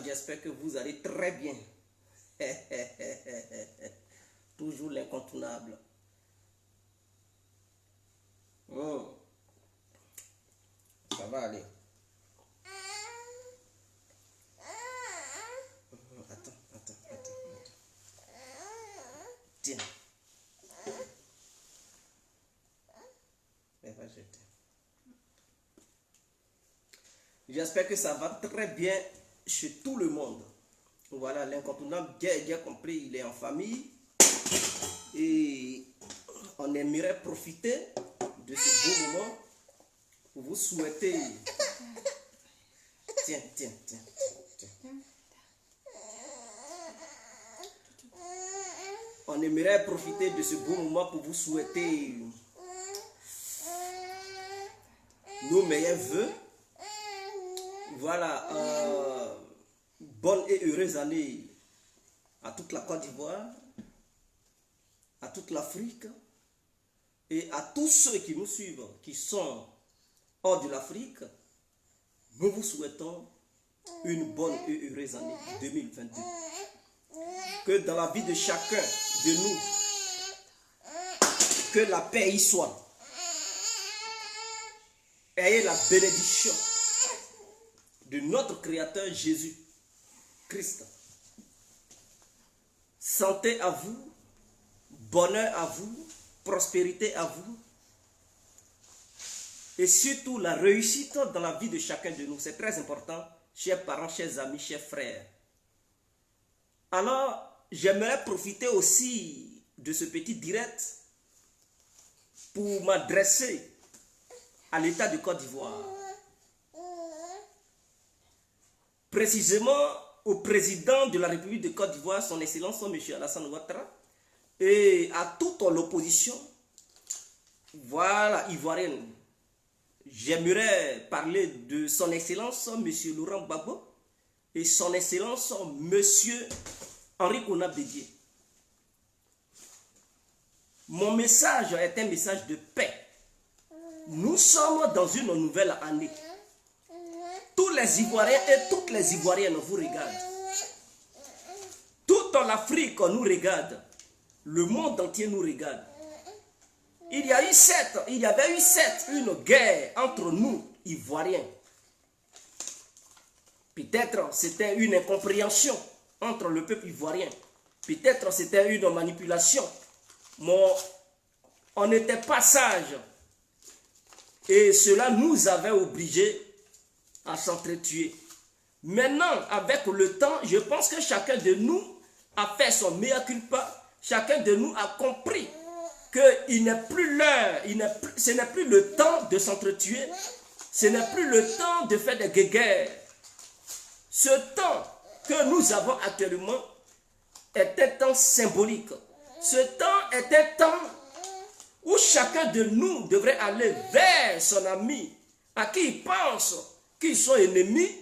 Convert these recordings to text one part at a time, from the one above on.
j'espère que vous allez très bien. Toujours l'incontournable. Ça va aller. Attends. Tiens. Elle va jeter. J'espère que ça va très bien chez tout le monde. Voilà, l'incontournable, bien compris, il est en famille. Et on aimerait profiter de ce beau moment pour vous souhaiter... Tiens. On aimerait profiter de ce beau moment pour vous souhaiter nos meilleurs vœux. Voilà, bonne et heureuse année à toute la Côte d'Ivoire, à toute l'Afrique et à tous ceux qui nous suivent, qui sont hors de l'Afrique. Nous vous souhaitons une bonne et heureuse année 2022. Que dans la vie de chacun de nous, que la paix y soit. Ayez la bénédiction de notre Créateur Jésus-Christ. Santé à vous, bonheur à vous, prospérité à vous. Et surtout la réussite dans la vie de chacun de nous. C'est très important, chers parents, chers amis, chers frères. Alors, j'aimerais profiter aussi de ce petit direct pour m'adresser à l'État de Côte d'Ivoire. Précisément au président de la République de Côte d'Ivoire, son Excellence, M. Alassane Ouattara, et à toute l'opposition, voilà, ivoirienne. J'aimerais parler de son Excellence, M. Laurent Gbagbo, et son Excellence, M. Henri Konan Bédié. Mon message est un message de paix. Nous sommes dans une nouvelle année. Tous les Ivoiriens et toutes les Ivoiriennes vous regardent. Toute l'Afrique nous regarde. Le monde entier nous regarde. Il y avait eu une guerre entre nous, Ivoiriens. Peut-être c'était une incompréhension entre le peuple ivoirien. Peut-être c'était une manipulation. Mais on n'était pas sages. Et cela nous avait obligés à s'entretuer. Maintenant, avec le temps, je pense que chacun de nous a fait son mea culpa. Chacun de nous a compris qu'il n'est plus l'heure, ce n'est plus le temps de s'entretuer. Ce n'est plus le temps de faire des guéguerres. Ce temps que nous avons actuellement est un temps symbolique. Ce temps est un temps où chacun de nous devrait aller vers son ami à qui il pense qu'ils sont ennemis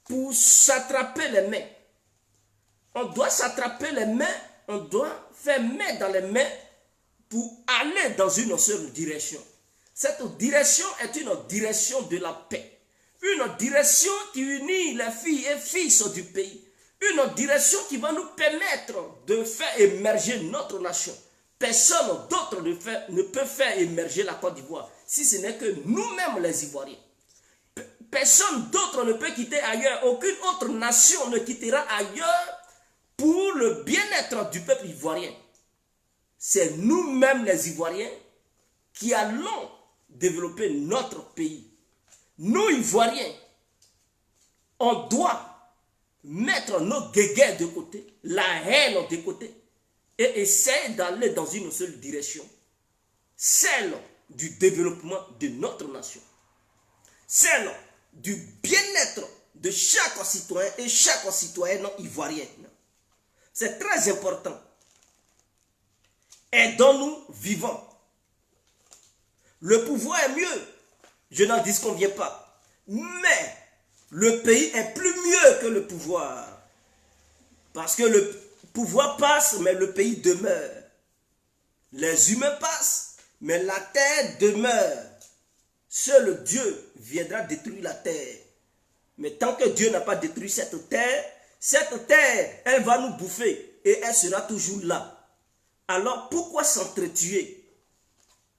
pour s'attraper les mains. On doit s'attraper les mains, on doit faire main dans les mains pour aller dans une seule direction. Cette direction est une direction de la paix. Une direction qui unit les filles et fils du pays. Une direction qui va nous permettre de faire émerger notre nation. Personne d'autre ne peut faire émerger la Côte d'Ivoire, si ce n'est que nous-mêmes les Ivoiriens. Personne d'autre ne peut quitter ailleurs, aucune autre nation ne quittera ailleurs pour le bien-être du peuple ivoirien. C'est nous-mêmes les Ivoiriens qui allons développer notre pays. Nous, Ivoiriens, on doit mettre nos guéguerres de côté, la haine de côté, et essayer d'aller dans une seule direction, celle du développement de notre nation, celle du bien-être de chaque citoyen et chaque citoyenne ivoirienne. C'est très important. Aidons-nous vivants. Le pouvoir est mieux, je n'en disconviens pas, mais le pays est plus mieux que le pouvoir. Parce que le pouvoir passe, mais le pays demeure. Les humains passent, mais la terre demeure. Seul Dieu viendra détruire la terre. Mais tant que Dieu n'a pas détruit cette terre, elle va nous bouffer et elle sera toujours là. Alors pourquoi s'entretuer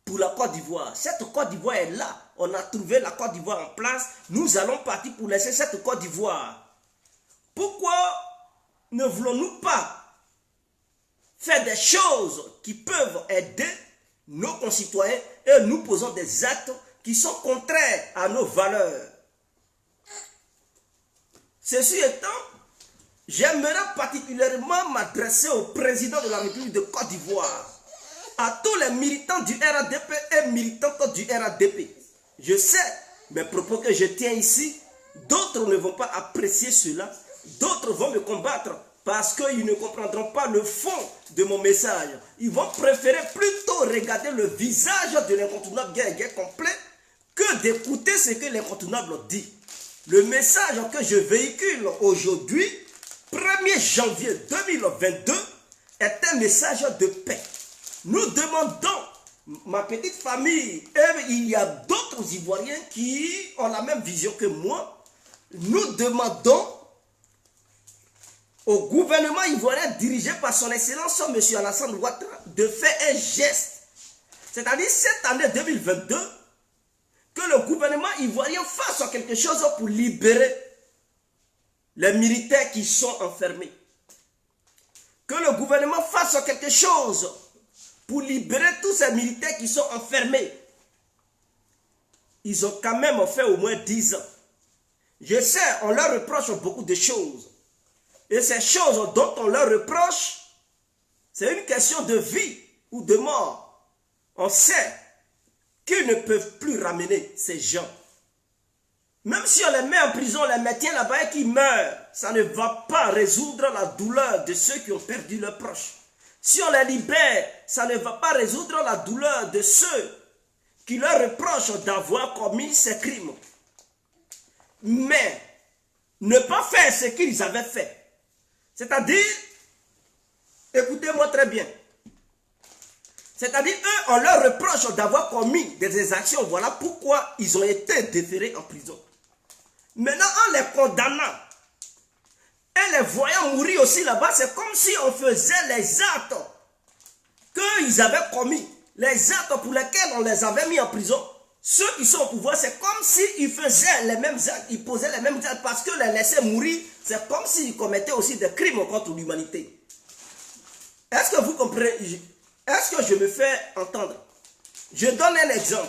pour la Côte d'Ivoire? Cette Côte d'Ivoire est là. On a trouvé la Côte d'Ivoire en place. Nous allons partir pour laisser cette Côte d'Ivoire. Pourquoi ne voulons-nous pas faire des choses qui peuvent aider nos concitoyens et nous posons des actes qui sont contraires à nos valeurs? Ceci étant, j'aimerais particulièrement m'adresser au président de la République de Côte d'Ivoire, à tous les militants du RADP et militantes du RADP. Je sais mes propos que je tiens ici, d'autres ne vont pas apprécier cela, d'autres vont me combattre parce qu'ils ne comprendront pas le fond de mon message. Ils vont préférer plutôt regarder le visage de l'incontournable guerre complet que d'écouter ce que l'incontournable dit. Le message que je véhicule aujourd'hui, 1er janvier 2022, est un message de paix. Nous demandons, ma petite famille, et il y a d'autres Ivoiriens qui ont la même vision que moi, nous demandons au gouvernement ivoirien dirigé par son excellence M. Alassane Ouattara de faire un geste. C'est-à-dire cette année 2022, que le gouvernement ivoirien fasse quelque chose pour libérer les militaires qui sont enfermés. Que le gouvernement fasse quelque chose pour libérer tous ces militaires qui sont enfermés. Ils ont quand même fait au moins 10 ans. Je sais, on leur reproche beaucoup de choses. Et ces choses dont on leur reproche, c'est une question de vie ou de mort. On sait qu'ils ne peuvent plus ramener ces gens. Même si on les met en prison, on les maintient là-bas et qu'ils meurent, ça ne va pas résoudre la douleur de ceux qui ont perdu leurs proches. Si on les libère, ça ne va pas résoudre la douleur de ceux qui leur reprochent d'avoir commis ces crimes. Mais ne pas faire ce qu'ils avaient fait. C'est-à-dire, écoutez-moi très bien, c'est-à-dire, eux, on leur reproche d'avoir commis des actions. Voilà pourquoi ils ont été déférés en prison. Maintenant, en les condamnant et les voyant mourir aussi là-bas, c'est comme si on faisait les actes qu'ils avaient commis, les actes pour lesquels on les avait mis en prison. Ceux qui sont au pouvoir, c'est comme s'ils faisaient les mêmes actes, ils posaient les mêmes actes parce que les laisser mourir, c'est comme s'ils commettaient aussi des crimes contre l'humanité. Est-ce que vous comprenez? Est-ce que je me fais entendre? Je donne un exemple.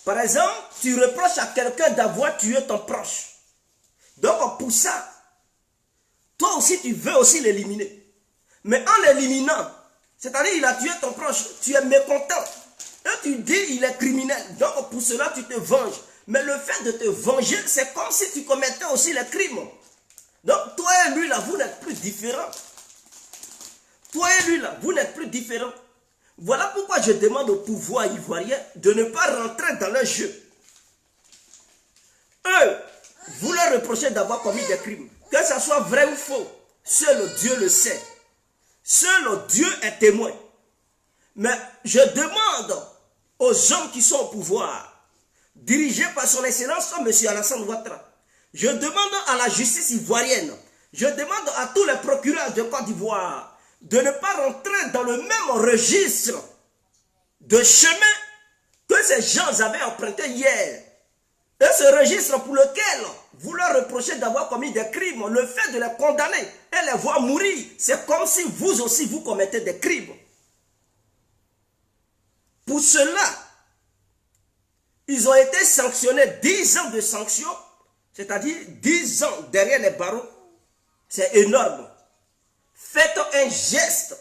Par exemple, tu reproches à quelqu'un d'avoir tué ton proche. Donc pour ça, toi aussi tu veux aussi l'éliminer. Mais en l'éliminant, c'est-à-dire il a tué ton proche, tu es mécontent. Et tu dis il est criminel. Donc pour cela tu te venges. Mais le fait de te venger, c'est comme si tu commettais aussi les crimes. Donc toi et lui là, vous n'êtes plus différents. Toi et lui là, vous n'êtes plus différents. Voilà pourquoi je demande au pouvoir ivoirien de ne pas rentrer dans leur jeu. Eux, vous leur reprochez d'avoir commis des crimes. Que ce soit vrai ou faux, seul Dieu le sait. Seul Dieu est témoin. Mais je demande aux hommes qui sont au pouvoir, dirigés par son excellence M. Alassane Ouattara, je demande à la justice ivoirienne, je demande à tous les procureurs de Côte d'Ivoire, de ne pas rentrer dans le même registre de chemin que ces gens avaient emprunté hier. Et ce registre pour lequel vous leur reprochez d'avoir commis des crimes, le fait de les condamner et les voir mourir, c'est comme si vous aussi vous commettez des crimes. Pour cela, ils ont été sanctionnés 10 ans de sanctions, c'est-à-dire 10 ans derrière les barreaux. C'est énorme. Faites un geste.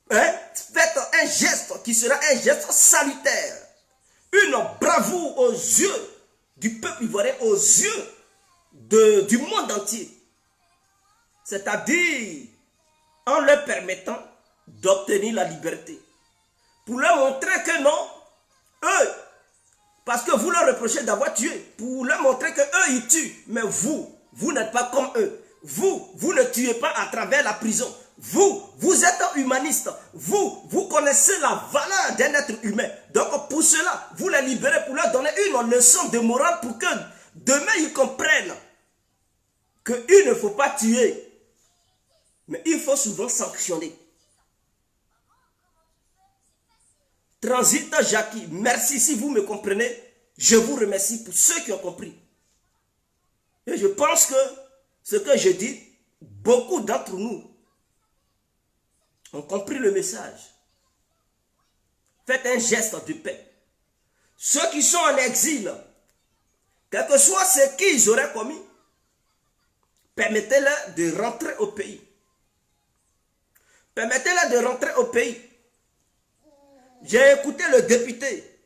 Faites un geste qui sera un geste salutaire. Une bravoure aux yeux du peuple ivoirien, aux yeux du monde entier. C'est-à-dire en leur permettant d'obtenir la liberté. Pour leur montrer que non, eux, parce que vous leur reprochez d'avoir tué, pour leur montrer que eux ils tuent, mais vous n'êtes pas comme eux. Vous ne tuez pas à travers la prison. Vous êtes humaniste. Vous connaissez la valeur d'un être humain. Donc pour cela, vous les libérez pour leur donner une leçon de morale pour que Demain, ils comprennent qu'il ne faut pas tuer, mais il faut souvent sanctionner. Transit Jackie, merci si vous me comprenez. Je vous remercie pour ceux qui ont compris. Et je pense que ce que je dis, beaucoup d'entre nous ont compris le message. Faites un geste de paix. Ceux qui sont en exil, quel que soit ce qu'ils auraient commis, permettez-leur de rentrer au pays. Permettez-leur de rentrer au pays. J'ai écouté le député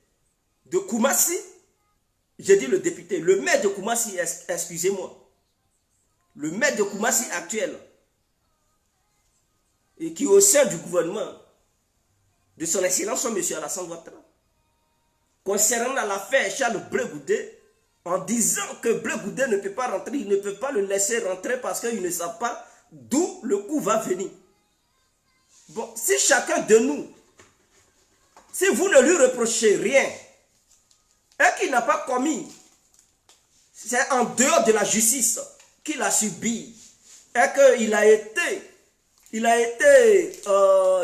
de Koumassi. J'ai dit le député, le maire de Koumassi, excusez-moi. Le maire de Koumassi actuel, et qui est au sein du gouvernement de son excellence, M. Alassane Ouattara, concernant l'affaire Charles Blé Goudé, en disant que Blé Goudé ne peut pas rentrer, il ne peut pas le laisser rentrer parce qu'il ne sait pas d'où le coup va venir. Bon, si chacun de nous, si vous ne lui reprochez rien, et qu'il n'a pas commis, c'est en dehors de la justice qu'il a subi, et qu'il a été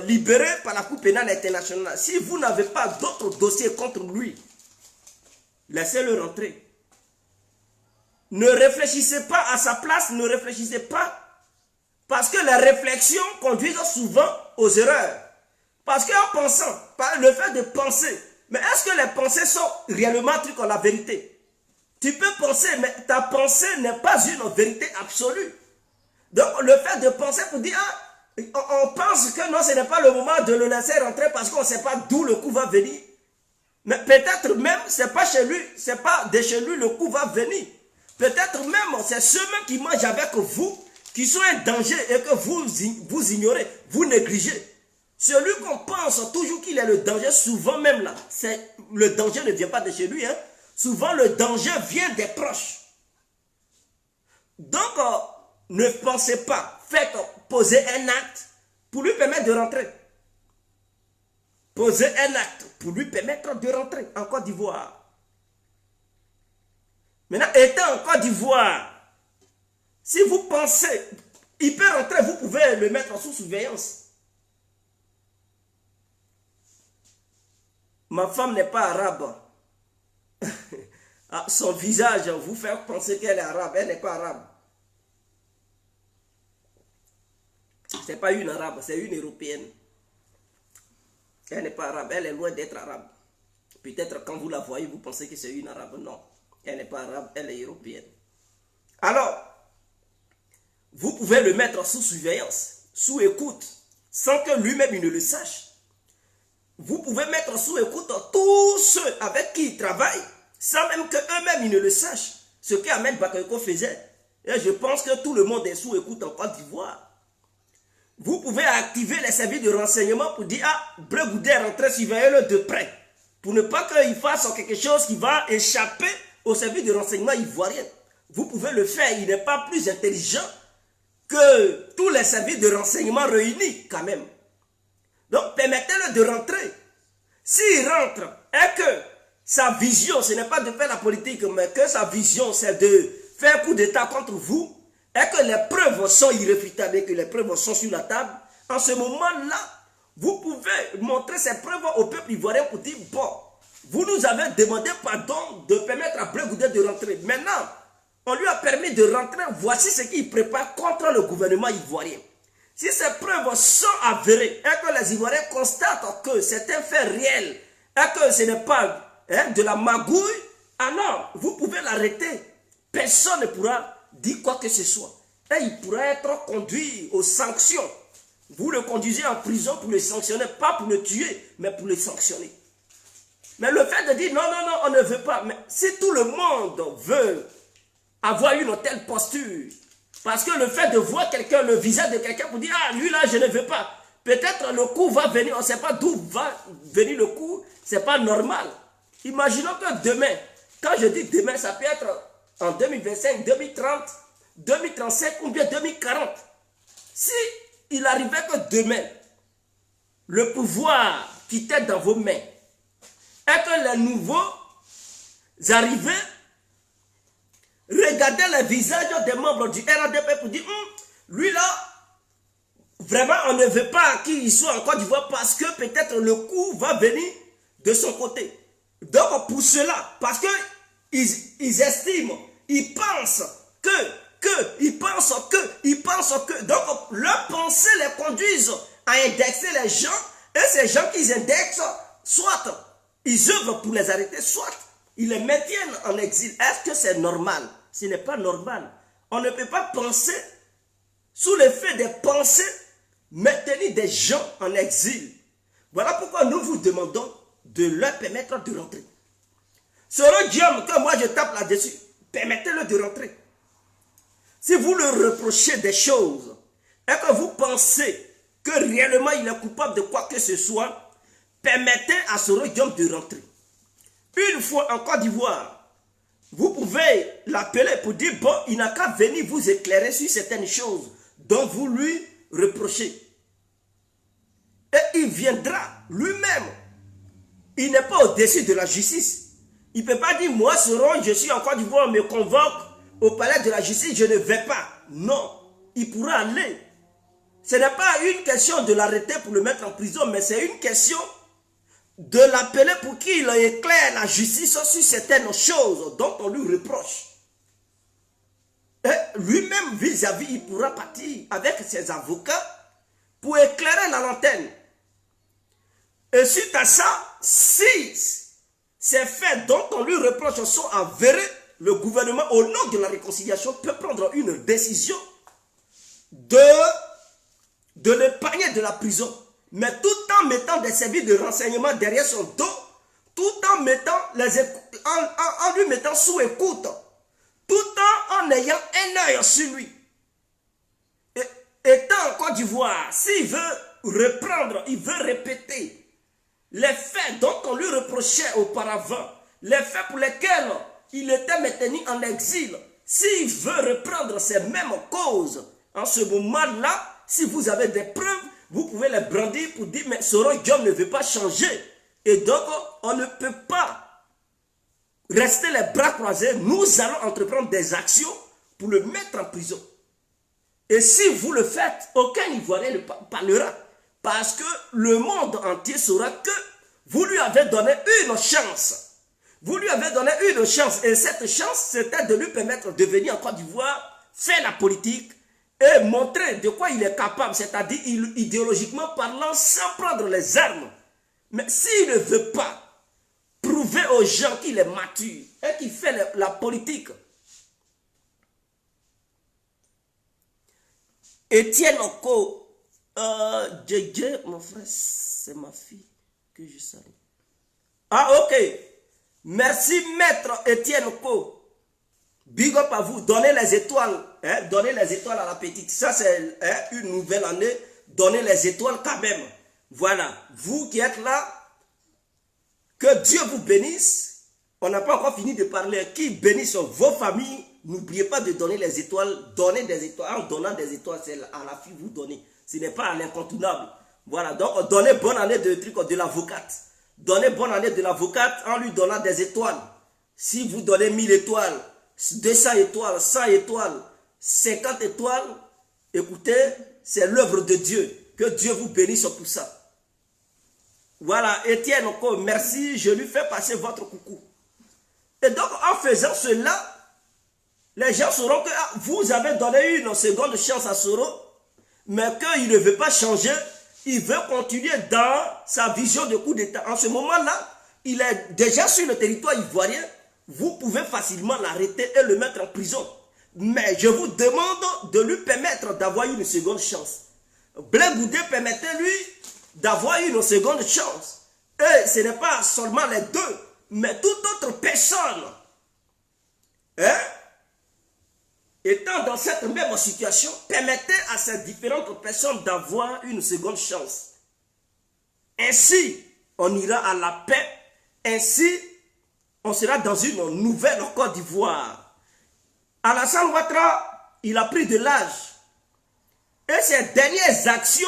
libéré par la Cour pénale internationale. Si vous n'avez pas d'autres dossiers contre lui, laissez-le rentrer. Ne réfléchissez pas à sa place, ne réfléchissez pas, parce que les réflexions conduisent souvent aux erreurs. Parce qu'en pensant, par le fait de penser, mais est-ce que les pensées sont réellement trucs en la vérité? Tu peux penser, mais ta pensée n'est pas une vérité absolue. Donc le fait de penser pour dire, on pense que non, ce n'est pas le moment de le laisser rentrer parce qu'on ne sait pas d'où le coup va venir. Mais peut-être même, c'est pas chez lui, c'est pas de chez lui le coup va venir. Peut-être même, c'est ceux-mêmes qui mangent avec vous, qui sont un danger et que vous ignorez, vous négligez. Celui qu'on pense toujours qu'il est le danger, souvent même là, le danger ne vient pas de chez lui. Hein. Souvent le danger vient des proches. Donc, ne pensez pas, faites poser un acte pour lui permettre de rentrer. Posez un acte pour lui permettre de rentrer en Côte d'Ivoire. Maintenant, étant en Côte d'Ivoire, si vous pensez, il peut rentrer, vous pouvez le mettre sous surveillance. Ma femme n'est pas arabe. Son visage vous fait penser qu'elle est arabe. Elle n'est pas arabe. Ce n'est pas une arabe, c'est une européenne. Elle n'est pas arabe, elle est loin d'être arabe. Peut-être quand vous la voyez, vous pensez que c'est une arabe. Non, elle n'est pas arabe, elle est européenne. Alors, vous pouvez le mettre sous surveillance, sous écoute, sans que lui-même il ne le sache. Vous pouvez mettre sous écoute tous ceux avec qui il travaille, sans même qu'eux-mêmes ils ne le sachent. Ce qu'Ahmed Bakayoko faisait. Et je pense que tout le monde est sous écoute en Côte d'Ivoire. Vous pouvez activer les services de renseignement pour dire, ah, Blé Goudé est rentré, surveillez-le de près. Pour ne pas qu'il fasse quelque chose qui va échapper au service de renseignement ivoirien. Vous pouvez le faire, il n'est pas plus intelligent que tous les services de renseignement réunis quand même. Donc permettez-le de rentrer. S'il rentre et que sa vision, ce n'est pas de faire la politique, mais que sa vision c'est de faire un coup d'état contre vous, et que les preuves sont irréfutables et que les preuves sont sur la table, en ce moment-là, vous pouvez montrer ces preuves au peuple ivoirien pour dire, bon, vous nous avez demandé pardon de permettre à Blé Goudé de rentrer. Maintenant, on lui a permis de rentrer, voici ce qu'il prépare contre le gouvernement ivoirien. Si ces preuves sont avérées et que les Ivoiriens constatent que c'est un fait réel et que ce n'est pas de la magouille, alors vous pouvez l'arrêter. Personne ne pourra dire quoi que ce soit. Et il pourra être conduit aux sanctions. Vous le conduisez en prison pour le sanctionner, pas pour le tuer, mais pour le sanctionner. Mais le fait de dire non, non, non, on ne veut pas, mais si tout le monde veut avoir une telle posture, parce que le fait de voir quelqu'un, le visage de quelqu'un pour dire, ah, lui là, je ne veux pas. Peut-être le coup va venir, on ne sait pas d'où va venir le coup, ce n'est pas normal. Imaginons que demain, quand je dis demain, ça peut être en 2025, 2030, 2035 ou bien 2040. Si il arrivait que demain, le pouvoir qui était dans vos mains, et que les nouveaux arrivaient regarder les visages des membres du RADP pour dire, lui là, vraiment on ne veut pas qu'il soit en Côte d'Ivoire parce que peut-être le coup va venir de son côté. Donc pour cela, parce que ils estiment, ils pensent ils pensent que, donc leurs pensées les conduisent à indexer les gens, et ces gens qu'ils indexent, soit ils œuvrent pour les arrêter, soit ils les maintiennent en exil. Est-ce que c'est normal? Ce n'est pas normal. On ne peut pas penser, sous l'effet des pensées, maintenir des gens en exil. Voilà pourquoi nous vous demandons de leur permettre de rentrer. Ce Diom que moi je tape là-dessus, permettez-le de rentrer. Si vous le reprochez des choses et que vous pensez que réellement il est coupable de quoi que ce soit, permettez à ce Diom de rentrer. Une fois en Côte d'Ivoire, vous pouvez l'appeler pour dire, bon, il n'a qu'à venir vous éclairer sur certaines choses dont vous lui reprochez. Et il viendra lui-même. Il n'est pas au-dessus de la justice. Il ne peut pas dire, moi, je suis en Côte d'Ivoire, on me convoque au palais de la justice, je ne vais pas. Non, il pourra aller. Ce n'est pas une question de l'arrêter pour le mettre en prison, mais c'est une question de l'appeler pour qu'il éclaire la justice sur certaines choses dont on lui reproche. Et lui-même, vis-à-vis, il pourra partir avec ses avocats pour éclairer la lanterne. Et suite à ça, si ces faits dont on lui reproche sont avérés, le gouvernement, au nom de la réconciliation, peut prendre une décision de l'épargner de la prison, mais tout en mettant des services de renseignement derrière son dos, tout en mettant en lui mettant sous écoute, tout en ayant un œil sur lui. Et étant en Côte d'Ivoire, s'il veut reprendre, il veut répéter les faits dont on lui reprochait auparavant, les faits pour lesquels il était maintenu en exil, s'il veut reprendre ces mêmes causes, en ce moment-là, si vous avez des preuves, vous pouvez les brandir pour dire, mais Soro Diom ne veut pas changer. Et donc, on ne peut pas rester les bras croisés. Nous allons entreprendre des actions pour le mettre en prison. Et si vous le faites, aucun Ivoirien ne parlera. Parce que le monde entier saura que vous lui avez donné une chance. Vous lui avez donné une chance. Et cette chance, c'était de lui permettre de venir en Côte d'Ivoire, faire la politique et montrer de quoi il est capable, c'est-à-dire idéologiquement parlant, sans prendre les armes. Mais s'il ne veut pas prouver aux gens qu'il est mature et qu'il fait la politique, Etienne Oko, JJ, mon frère, c'est ma fille que je salue. Ah, ok. Merci, maître Etienne Oko. Big up à vous. Donnez les étoiles. Hein? Donnez les étoiles à la petite. Ça, c'est une nouvelle année. Donnez les étoiles quand même. Voilà. Vous qui êtes là, que Dieu vous bénisse. On n'a pas encore fini de parler. Qui bénisse vos familles. N'oubliez pas de donner les étoiles. Donnez des étoiles. En donnant des étoiles, c'est à la fille vous donnez. Ce n'est pas à l'incontournable. Voilà. Donc, donnez bonne année de l'avocate. Donnez bonne année de l'avocate en lui donnant des étoiles. Si vous donnez 1000 étoiles, 200 étoiles, 100 étoiles, 50 étoiles, écoutez, c'est l'œuvre de Dieu. Que Dieu vous bénisse pour ça. Voilà, Etienne, merci, je lui fais passer votre coucou. Et donc, en faisant cela, les gens sauront que vous avez donné une seconde chance à Soro, mais qu'il ne veut pas changer, il veut continuer dans sa vision de coup d'État. En ce moment-là, il est déjà sur le territoire ivoirien. Vous pouvez facilement l'arrêter et le mettre en prison. Mais je vous demande de lui permettre d'avoir une seconde chance. Blé Goudé, permettez-lui d'avoir une seconde chance. Et ce n'est pas seulement les deux, mais toute autre personne. Hein? Étant dans cette même situation, permettez à ces différentes personnes d'avoir une seconde chance. Ainsi, on ira à la paix. Ainsi, on sera dans une nouvelle Côte d'Ivoire. Alassane Ouattara, il a pris de l'âge. Et ses dernières actions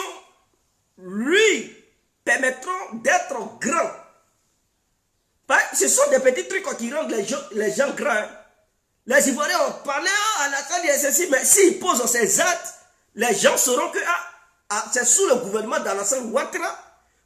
lui permettront d'être grand. Ce sont des petits trucs qui rendent les gens grands. Les Ivoiriens ont parlé à la fin du SSI, mais s'ils posent ces actes, les gens sauront que c'est sous le gouvernement d'Alassane Ouattara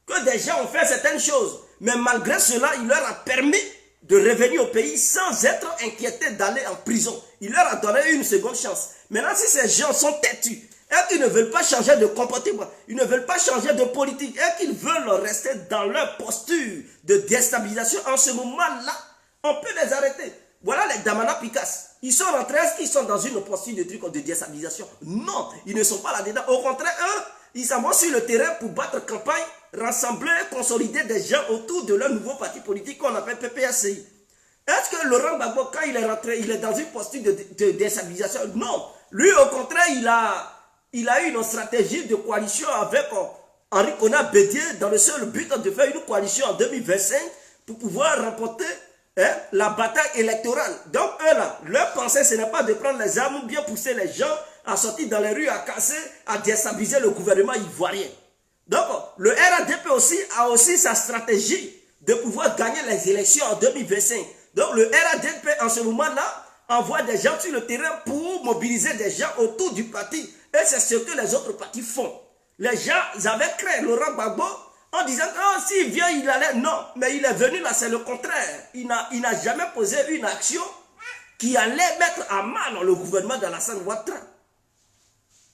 que des gens ont fait certaines choses. Mais malgré cela, il leur a permis de revenir au pays sans être inquiétés d'aller en prison. Il leur a donné une seconde chance. Maintenant, si ces gens sont têtus et qu'ils ne veulent pas changer de comportement, ils ne veulent pas changer de politique et qu'ils veulent rester dans leur posture de déstabilisation, en ce moment-là, on peut les arrêter. Voilà les Damana Picas. Ils sont rentrés, est-ce qu'ils sont dans une posture de truc de déstabilisation? Non, ils ne sont pas là-dedans. Au contraire, eux, ils s'en vont sur le terrain pour battre campagne, rassembler, consolider des gens autour de leur nouveau parti politique qu'on appelle PPACI. Est-ce que Laurent Gbagbo, quand il est rentré, il est dans une posture de déstabilisation? Non. Lui, au contraire, il a eu une stratégie de coalition avec Henri Konan Bédié dans le seul but de faire une coalition en 2025 pour pouvoir remporter la bataille électorale. Donc eux là, leur pensée ce n'est pas de prendre les armes ou bien pousser les gens à sortir dans les rues, à casser, à déstabiliser le gouvernement ivoirien. Donc le RADP aussi a aussi sa stratégie de pouvoir gagner les élections en 2025. Donc le RADP en ce moment-là envoie des gens sur le terrain pour mobiliser des gens autour du parti. Et c'est ce que les autres partis font. Les gens avaient créé Laurent Gbagbo en disant que oh, s'il vient, il allait. Non, mais il est venu là, c'est le contraire. Il n'a jamais posé une action qui allait mettre à mal le gouvernement d'Alassane Ouattara.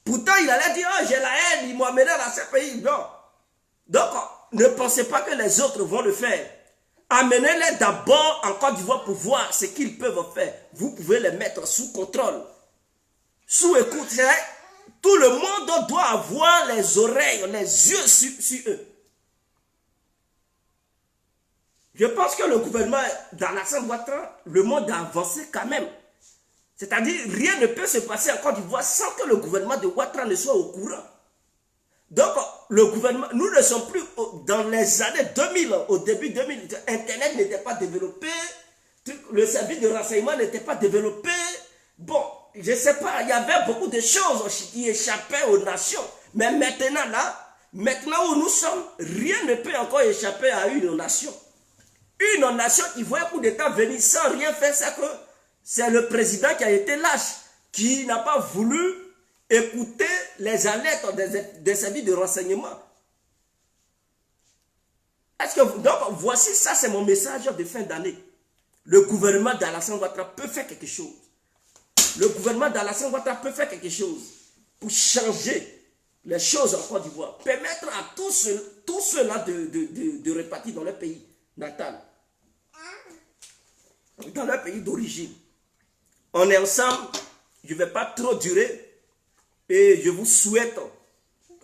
Pourtant, il allait dire oh, j'ai la haine, il m'a amené dans ce pays. Non. Donc, ne pensez pas que les autres vont le faire. Amenez-les d'abord en Côte d'Ivoire pour voir ce qu'ils peuvent faire. Vous pouvez les mettre sous contrôle, sous écoute. Tout le monde doit avoir les oreilles, les yeux sur eux. Je pense que le gouvernement d'Alassane Ouattara, le monde a avancé quand même. C'est-à-dire, rien ne peut se passer en Côte d'Ivoire sans que le gouvernement de Ouattara ne soit au courant. Donc, le gouvernement, nous ne sommes plus dans les années 2000, au début 2000, Internet n'était pas développé, le service de renseignement n'était pas développé. Bon, je ne sais pas, il y avait beaucoup de choses qui échappaient aux nations. Mais maintenant, là, maintenant où nous sommes, rien ne peut encore échapper à une nation. Une nation qui voit un coup d'État venir sans rien faire, c'est le président qui a été lâche, qui n'a pas voulu écouter les alertes des services de renseignement. Donc, voici ça, c'est mon message de fin d'année. Le gouvernement d'Alassane Ouattara peut faire quelque chose. Le gouvernement d'Alassane Ouattara peut faire quelque chose pour changer les choses en Côte d'Ivoire. Permettre à tous ceux-là de repartir dans leur pays natal, dans leur pays d'origine. On est ensemble, je ne vais pas trop durer et je vous souhaite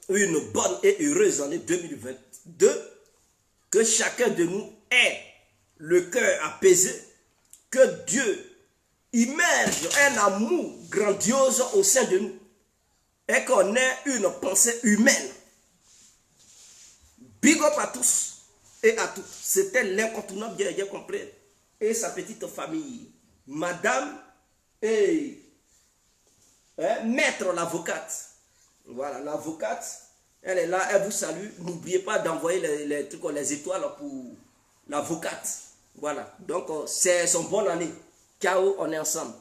une bonne et heureuse année 2022, que chacun de nous ait le cœur apaisé, que Dieu immerge un amour grandiose au sein de nous et qu'on ait une pensée humaine. Big up à tous et à toutes. C'était l'incontournable bien compris et sa petite famille. Madame et maître l'avocate. Voilà, l'avocate, elle est là, elle vous salue. N'oubliez pas d'envoyer les étoiles pour l'avocate. Voilà, donc c'est son bonne année. Ciao, on est ensemble.